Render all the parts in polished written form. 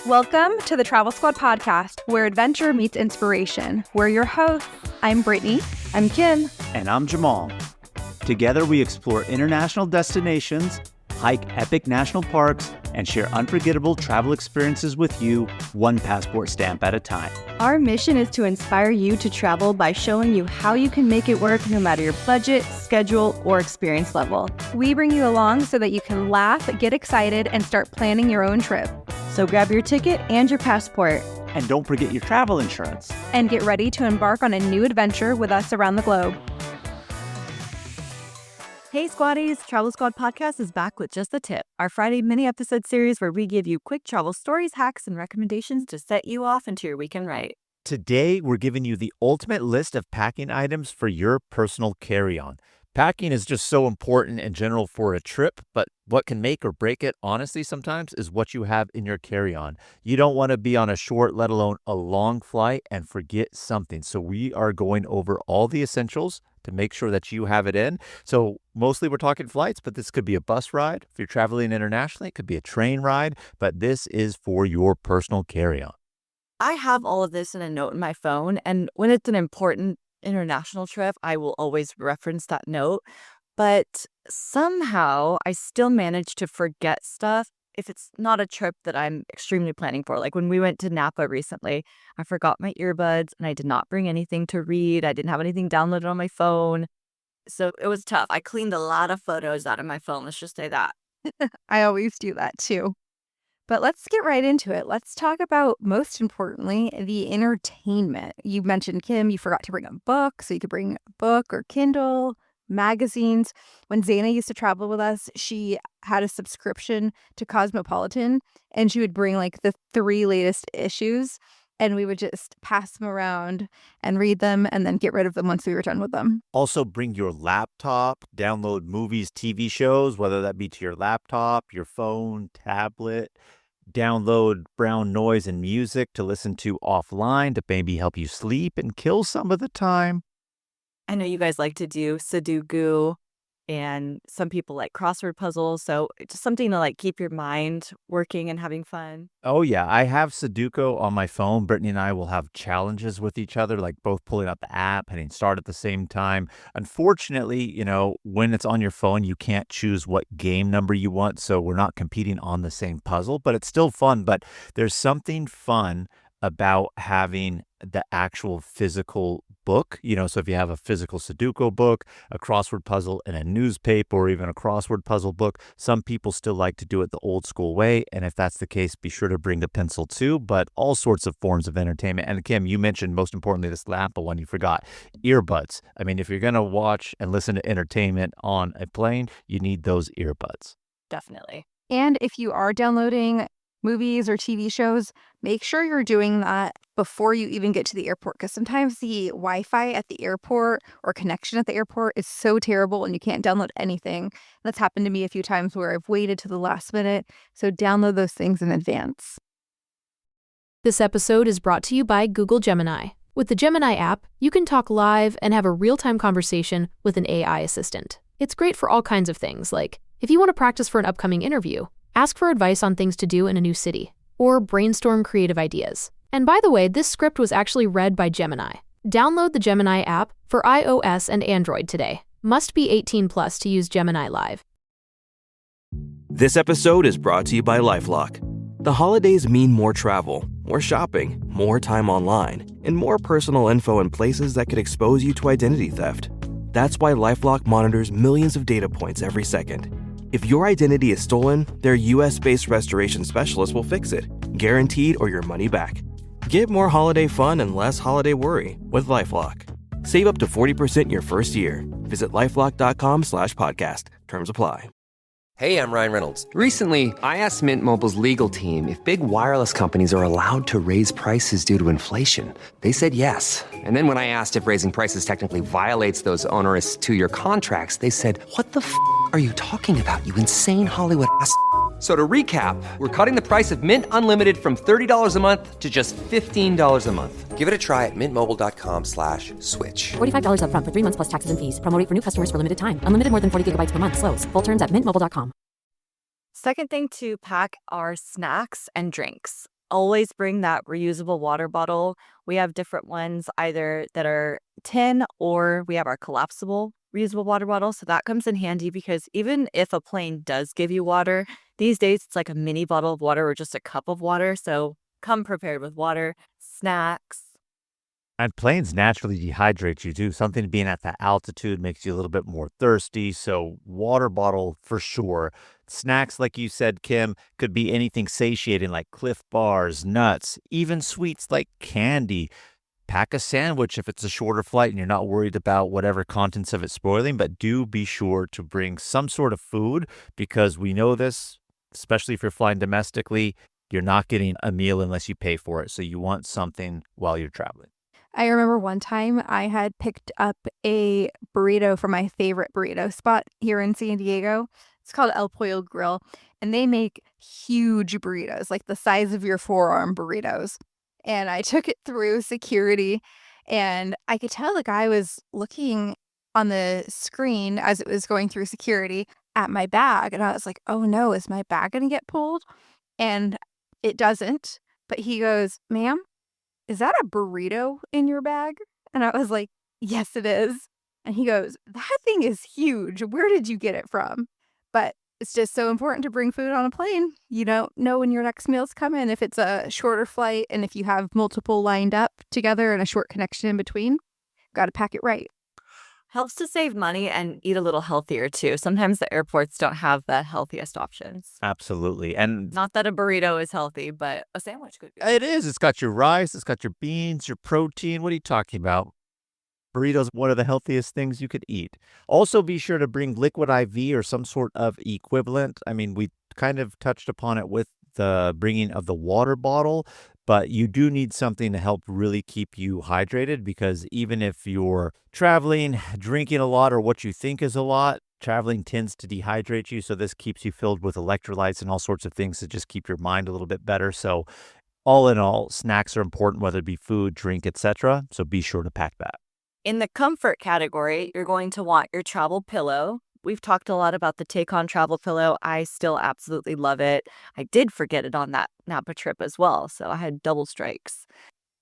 Welcome to the Travel Squad podcast, where adventure meets inspiration. We're your hosts. I'm Brittany. I'm Kim. And I'm Jamal. Together, we explore international destinations, hike epic national parks, and share unforgettable travel experiences with you, one passport stamp at a time. Our mission is to inspire you to travel by showing you how you can make it work no matter your budget, schedule, or experience level. We bring you along so that you can laugh, get excited, and start planning your own trip. So grab your ticket and your passport. And don't forget your travel insurance. And get ready to embark on a new adventure with us around the globe. Hey Squaddies, Travel Squad Podcast is back with Just a Tip, our Friday mini-episode series where we give you quick travel stories, hacks, and recommendations to set you off into your weekend right. Today, we're giving you the ultimate list of packing items for your personal carry-on. Packing is just so important in general for a trip, but what can make or break it, honestly, sometimes is what you have in your carry-on. You don't want to be on a short, let alone a long flight and forget something. So we are going over all the essentials to make sure that you have it in. So mostly we're talking flights, but this could be a bus ride. If you're traveling internationally, it could be a train ride, but this is for your personal carry-on. I have all of this in a note in my phone, and when it's an important international trip, I will always reference that note. But somehow I still manage to forget stuff if it's not a trip that I'm extremely planning for. Like when we went to Napa recently, I forgot my earbuds and I did not bring anything to read. I didn't have anything downloaded on my phone. So it was tough. I cleaned a lot of photos out of my phone. Let's just say that. I always do that too. But let's get right into it. Let's talk about, most importantly, the entertainment. You mentioned, Kim, you forgot to bring a book, so you could bring a book or Kindle, magazines. When Zana used to travel with us, she had a subscription to Cosmopolitan, and she would bring like the 3 latest issues, and we would just pass them around and read them and then get rid of them once we were done with them. Also, bring your laptop, download movies, TV shows, whether that be to your laptop, your phone, tablet. Download brown noise and music to listen to offline to maybe help you sleep and kill some of the time. I know you guys like to do Sudoku, and some people like crossword puzzles. So it's just something to like keep your mind working and having fun. Oh, yeah. I have Sudoku on my phone. Brittany and I will have challenges with each other, like both pulling out the app, hitting start at the same time. Unfortunately, when it's on your phone, you can't choose what game number you want. So we're not competing on the same puzzle, but it's still fun. But there's something fun about having the actual physical book, so if you have a physical Sudoku book, a crossword puzzle in a newspaper, or even a crossword puzzle book, some people still like to do it the old school way. And if that's the case, be sure to bring a pencil too, but all sorts of forms of entertainment. And Kim, you mentioned most importantly, this Lampa one you forgot, earbuds. I mean, if you're going to watch and listen to entertainment on a plane, you need those earbuds. Definitely. And if you are downloading movies or TV shows, make sure you're doing that before you even get to the airport, because sometimes the Wi-Fi at the airport or connection at the airport is so terrible and you can't download anything. That's happened to me a few times where I've waited to the last minute. So download those things in advance. This episode is brought to you by Google Gemini. With the Gemini app, you can talk live and have a real-time conversation with an AI assistant. It's great for all kinds of things, like if you want to practice for an upcoming interview, ask for advice on things to do in a new city, or brainstorm creative ideas. And by the way, this script was actually read by Gemini. Download the Gemini app for iOS and Android today. Must be 18 plus to use Gemini Live. This episode is brought to you by LifeLock. The holidays mean more travel, more shopping, more time online, and more personal info in places that could expose you to identity theft. That's why LifeLock monitors millions of data points every second. If your identity is stolen, their US-based restoration specialist will fix it, guaranteed or your money back. Get more holiday fun and less holiday worry with LifeLock. Save up to 40% your first year. Visit LifeLock.com/podcast. Terms apply. Hey, I'm Ryan Reynolds. Recently, I asked Mint Mobile's legal team if big wireless companies are allowed to raise prices due to inflation. They said yes. And then when I asked if raising prices technically violates those onerous 2-year contracts, they said, "What the f*** are you talking about, you insane Hollywood ass?" So to recap, we're cutting the price of Mint Unlimited from $30 a month to just $15 a month. Give it a try at mintmobile.com/switch. $45 up front for 3 months plus taxes and fees. Promo rate for new customers for limited time. Unlimited more than 40 gigabytes per month. Slows full terms at mintmobile.com. Second thing to pack are snacks and drinks. Always bring that reusable water bottle. We have different ones either that are tin or we have our collapsible reusable water bottle. So that comes in handy because even if a plane does give you water, these days it's like a mini bottle of water or just a cup of water. So come prepared with water, snacks. And planes naturally dehydrate you too. Something being at that altitude makes you a little bit more thirsty. So, water bottle for sure. Snacks, like you said, Kim, could be anything satiating like Cliff Bars, nuts, even sweets like candy. Pack a sandwich if it's a shorter flight and you're not worried about whatever contents of it spoiling, but do be sure to bring some sort of food because we know this, especially if you're flying domestically, you're not getting a meal unless you pay for it. So, you want something while you're traveling. I remember one time I had picked up a burrito from my favorite burrito spot here in San Diego. It's called El Pollo Grill, and they make huge burritos, like the size of your forearm burritos. And I took it through security, and I could tell the guy was looking on the screen as it was going through security at my bag. And I was like, oh no, is my bag going to get pulled? And it doesn't. But he goes, ma'am, is that a burrito in your bag? And I was like, yes, it is. And he goes, that thing is huge. Where did you get it from? But it's just so important to bring food on a plane. You don't know when your next meal's coming. If it's a shorter flight and if you have multiple lined up together and a short connection in between, got to pack it right. Helps to save money and eat a little healthier too. Sometimes the airports don't have the healthiest options. Absolutely. And Not that a burrito is healthy, but a sandwich could be. it is. It's got your rice, it's got your beans, your protein. What are you talking about? Burritos, one of the healthiest things you could eat. Also, be sure to bring liquid IV or some sort of equivalent. I mean, we kind of touched upon it with the bringing of the water bottle, but you do need something to help really keep you hydrated because even if you're traveling, drinking a lot or what you think is a lot, traveling tends to dehydrate you. So this keeps you filled with electrolytes and all sorts of things to just keep your mind a little bit better. So all in all, snacks are important, whether it be food, drink, etc. So be sure to pack that. In the comfort category, you're going to want your travel pillow. We've talked a lot about the Take-On travel pillow. I still absolutely love it. I did forget it on that Napa trip as well, so I had double strikes.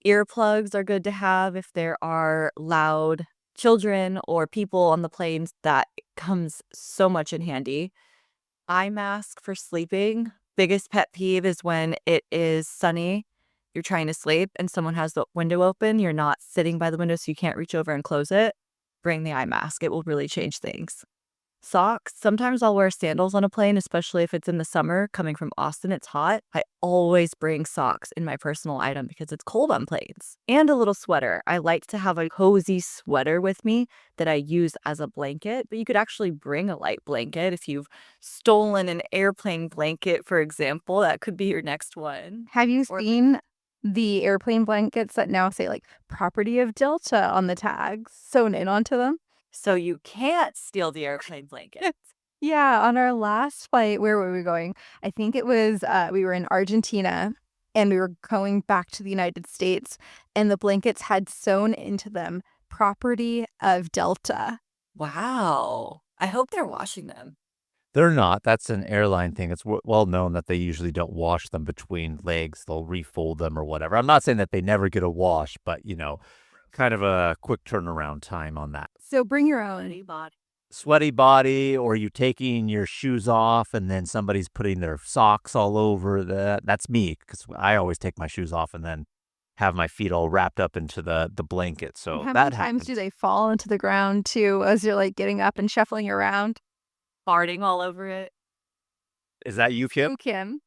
Earplugs are good to have if there are loud children or people on the planes. That comes so much in handy. Eye mask for sleeping. Biggest pet peeve is when it is sunny, you're trying to sleep, and someone has the window open. You're not sitting by the window, so you can't reach over and close it. Bring the eye mask. It will really change things. Socks. Sometimes I'll wear sandals on a plane, especially if it's in the summer. Coming from Austin, it's hot. I always bring socks in my personal item because it's cold on planes. And a little sweater. I like to have a cozy sweater with me that I use as a blanket, but you could actually bring a light blanket. If you've stolen an airplane blanket, for example, that could be your next one. Have you Or- seen the airplane blankets that now say like property of Delta on the tags sewn in onto them? So you can't steal the airplane blanket. Yeah, on our last flight, where were we going? I think it was, we were in Argentina and we were going back to the United States, and the blankets had sewn into them property of Delta. Wow. I hope they're washing them. They're not. That's an airline thing. It's well known that they usually don't wash them between legs. They'll refold them or whatever. I'm not saying that they never get a wash, but, kind of a quick turnaround time on that. So bring your own. Sweaty body, or you taking your shoes off and then somebody's putting their socks all over that. That's me because I always take my shoes off and then have my feet all wrapped up into the blanket. So How that many times happens. do they fall into the ground too as you're like getting up and shuffling around? Farting all over it. Is that you, Kim? Who can?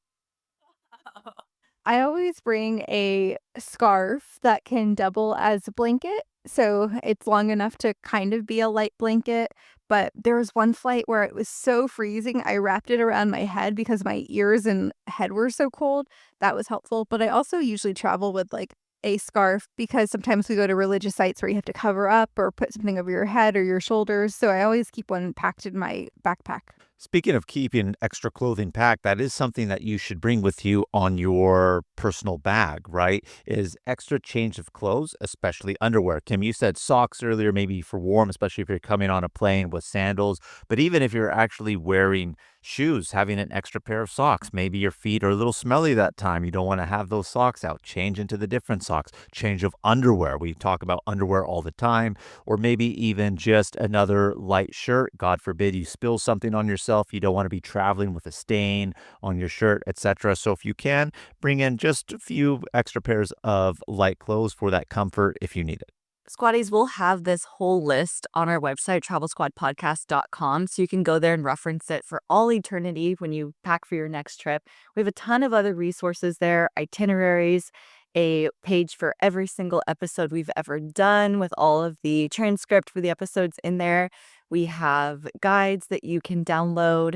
I always bring a scarf that can double as a blanket. So it's long enough to kind of be a light blanket. But there was one flight where it was so freezing, I wrapped it around my head because my ears and head were so cold. That was helpful. But I also usually travel with like a scarf because sometimes we go to religious sites where you have to cover up or put something over your head or your shoulders. So I always keep one packed in my backpack. Speaking of keeping extra clothing packed, that is something that you should bring with you on your personal bag, right? Is extra change of clothes, especially underwear. Kim, you said socks earlier, maybe for warm, especially if you're coming on a plane with sandals. But even if you're actually wearing Shoes, having an extra pair of socks. Maybe your feet are a little smelly that time. You don't want to have those socks out. Change into the different socks. Change of underwear. We talk about underwear all the time. Or maybe even just another light shirt. God forbid you spill something on yourself. You don't want to be traveling with a stain on your shirt, etc. So if you can, bring in just a few extra pairs of light clothes for that comfort if you need it. Squatties, we'll have this whole list on our website, travelsquadpodcast.com, so you can go there and reference it for all eternity when you pack for your next trip. We have a ton of other resources there, itineraries, a page for every single episode we've ever done with all of the transcript for the episodes in there. We have guides that you can download.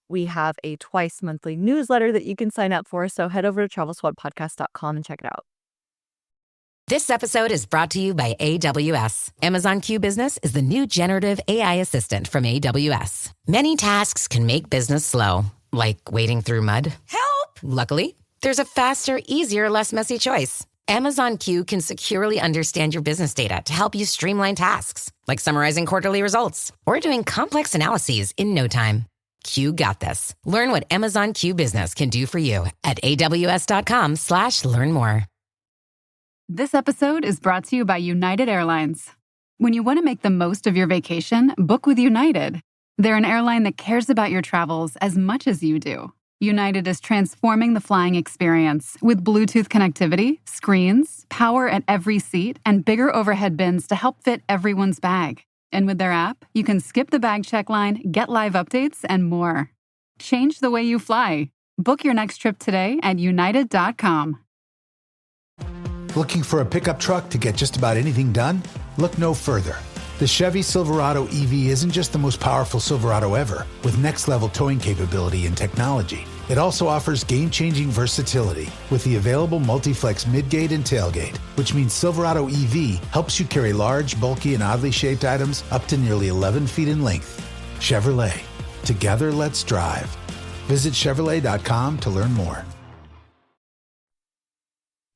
We have a twice monthly newsletter that you can sign up for, so head over to travelsquadpodcast.com and check it out. This episode is brought to you by AWS. Amazon Q Business is the new generative AI assistant from AWS. Many tasks can make business slow, like wading through mud. Help! Luckily, there's a faster, easier, less messy choice. Amazon Q can securely understand your business data to help you streamline tasks, like summarizing quarterly results or doing complex analyses in no time. Q got this. Learn what Amazon Q Business can do for you at aws.com/learn more. This episode is brought to you by United Airlines. When you want to make the most of your vacation, book with United. They're an airline that cares about your travels as much as you do. United is transforming the flying experience with Bluetooth connectivity, screens, power at every seat, and bigger overhead bins to help fit everyone's bag. And with their app, you can skip the bag check line, get live updates, and more. Change the way you fly. Book your next trip today at united.com. Looking for a pickup truck to get just about anything done? Look no further. The Chevy Silverado EV isn't just the most powerful Silverado ever, with next-level towing capability and technology. It also offers game-changing versatility with the available multi-flex midgate and tailgate, which means Silverado EV helps you carry large, bulky, and oddly shaped items up to nearly 11 feet in length. Chevrolet. Together, let's drive. Visit Chevrolet.com to learn more.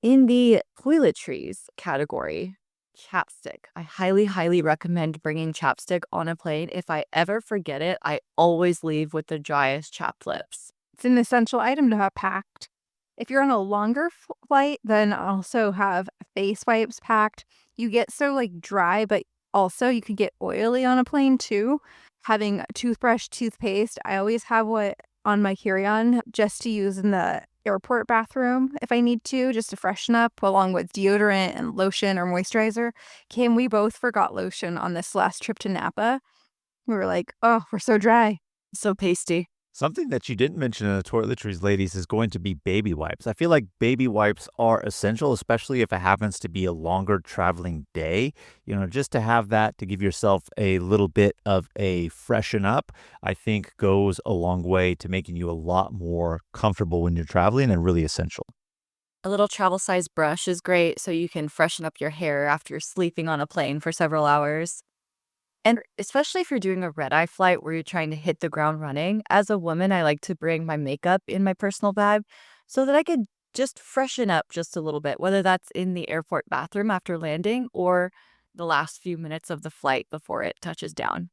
In the toiletries category, chapstick. I highly, highly recommend bringing chapstick on a plane. If I ever forget it, I always leave with the driest chapped lips. It's an essential item to have packed. If you're on a longer flight, then also have face wipes packed. You get so dry, but also you could get oily on a plane too. Having a toothbrush, toothpaste, I always have what on my carry-on just to use in the airport bathroom if I need to, just to freshen up, along with deodorant and lotion or moisturizer. Kim, we both forgot lotion on this last trip to Napa. We were like, oh, we're so dry. So pasty. Something that you didn't mention in the toiletries, ladies, is going to be baby wipes. I feel like baby wipes are essential, especially if it happens to be a longer traveling day. Just to have that to give yourself a little bit of a freshen up, I think goes a long way to making you a lot more comfortable when you're traveling and really essential. A little travel-sized brush is great so you can freshen up your hair after you're sleeping on a plane for several hours. And especially if you're doing a red-eye flight where you're trying to hit the ground running, as a woman, I like to bring my makeup in my personal bag so that I could just freshen up just a little bit, whether that's in the airport bathroom after landing or the last few minutes of the flight before it touches down.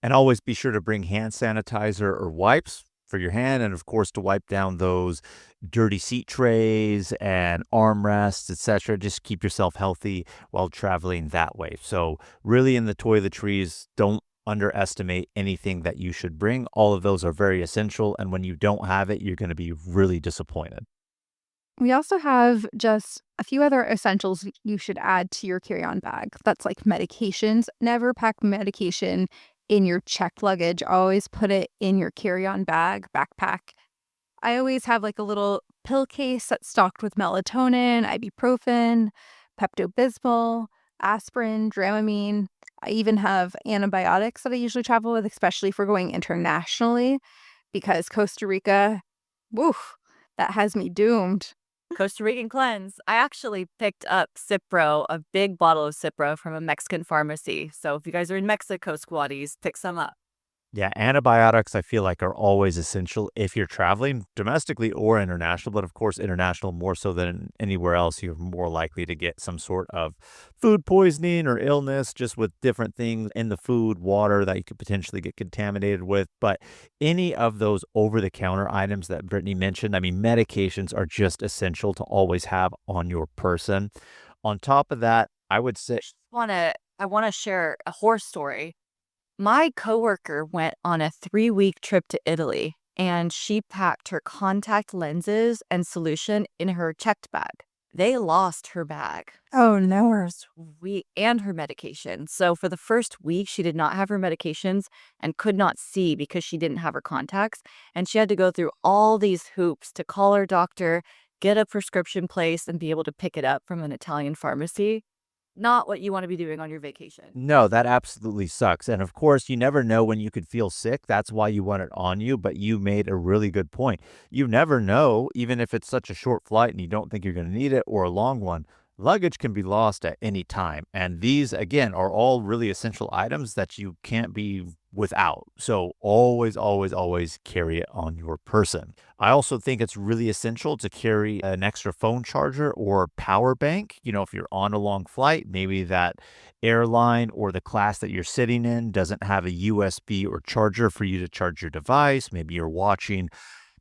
And always be sure to bring hand sanitizer or wipes for your hand, and of course to wipe down those dirty seat trays and armrests, etc. Just keep yourself healthy while traveling that way. So really in the toiletries, don't underestimate anything that you should bring. All of those are very essential, and when you don't have it, you're going to be really disappointed. We also have just a few other essentials you should add to your carry-on bag. That's like medications. Never pack medication in your checked luggage. Always put it in your carry-on bag, backpack. I always have a little pill case that's stocked with melatonin, ibuprofen, Pepto-Bismol, aspirin, Dramamine. I even have antibiotics that I usually travel with, especially if we're going internationally, because Costa Rica, woof, that has me doomed. Costa Rican cleanse. I actually picked up Cipro, a big bottle of Cipro from a Mexican pharmacy. So if you guys are in Mexico, squatties, pick some up. Yeah, antibiotics I feel like are always essential if you're traveling domestically or international, but of course international more so than anywhere else. You're more likely to get some sort of food poisoning or illness just with different things in the food, water that you could potentially get contaminated with. But any of those over-the-counter items that Brittany mentioned, I mean, medications are just essential to always have on your person. On top of that, I would say I want to share a horror story. My coworker went on a 3-week trip to Italy and she packed her contact lenses and solution in her checked bag. They lost her bag. Oh, no. First week and her medication. So for the first week, she did not have her medications and could not see because she didn't have her contacts. And she had to go through all these hoops to call her doctor, get a prescription placed, and be able to pick it up from an Italian pharmacy. Not what you want to be doing on your vacation. no, that absolutely sucks. And of course, you never know when you could feel sick. That's why you want it on you. But you made a really good point. You never know, even if it's such a short flight and you don't think you're going to need it or a long one. Luggage can be lost at any time. And these, again, are all really essential items that you can't be without. So always, always, always carry it on your person. I also think it's really essential to carry an extra phone charger or power bank. You know, if you're on a long flight, maybe that airline or the class that you're sitting in doesn't have a USB or charger for you to charge your device. Maybe you're watching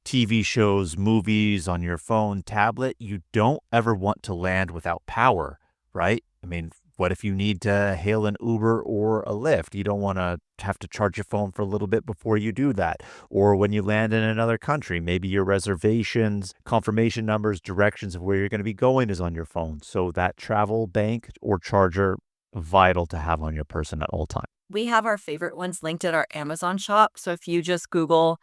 TV shows, movies on your phone, tablet. You don't ever want to land without power, right? I mean, what if you need to hail an Uber or a Lyft? You don't want to have to charge your phone for a little bit before you do that. Or when you land in another country, maybe your reservations, confirmation numbers, directions of where you're going to be going is on your phone. So that travel bank or charger, vital to have on your person at all times. We have our favorite ones linked at our Amazon shop. So if you just Google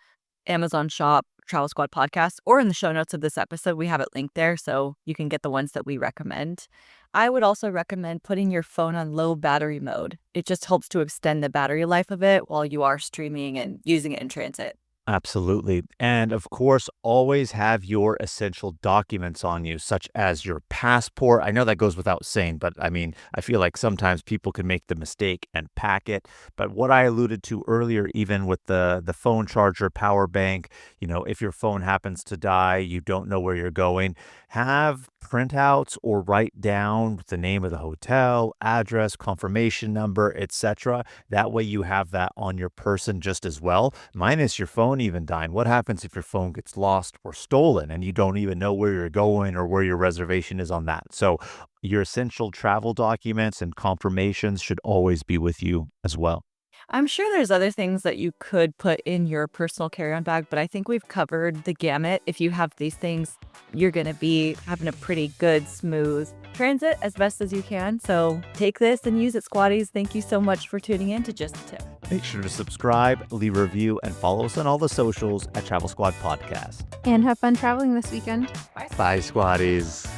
Amazon shop, Travel Squad podcast, or in the show notes of this episode, we have it linked there so you can get the ones that we recommend. I would also recommend putting your phone on low battery mode. It just helps to extend the battery life of it while you are streaming and using it in transit. Absolutely. And of course, always have your essential documents on you, such as your passport. I know that goes without saying, but I mean, I feel like sometimes people can make the mistake and pack it. But what I alluded to earlier, even with the phone charger, power bank, you know, if your phone happens to die, you don't know where you're going, have printouts or write down the name of the hotel, address, confirmation number, etc. That way you have that on your person just as well, minus your phone even dying. What happens if your phone gets lost or stolen and you don't even know where you're going or where your reservation is on that? So your essential travel documents and confirmations should always be with you as well. I'm sure there's other things that you could put in your personal carry-on bag, but I think we've covered the gamut. If you have these things, you're going to be having a pretty good, smooth transit as best as you can. So take this and use it, squatties. Thank you so much for tuning in to Just a Tip. Make sure to subscribe, leave a review, and follow us on all the socials at Travel Squad Podcast. And have fun traveling this weekend. Bye, squatties.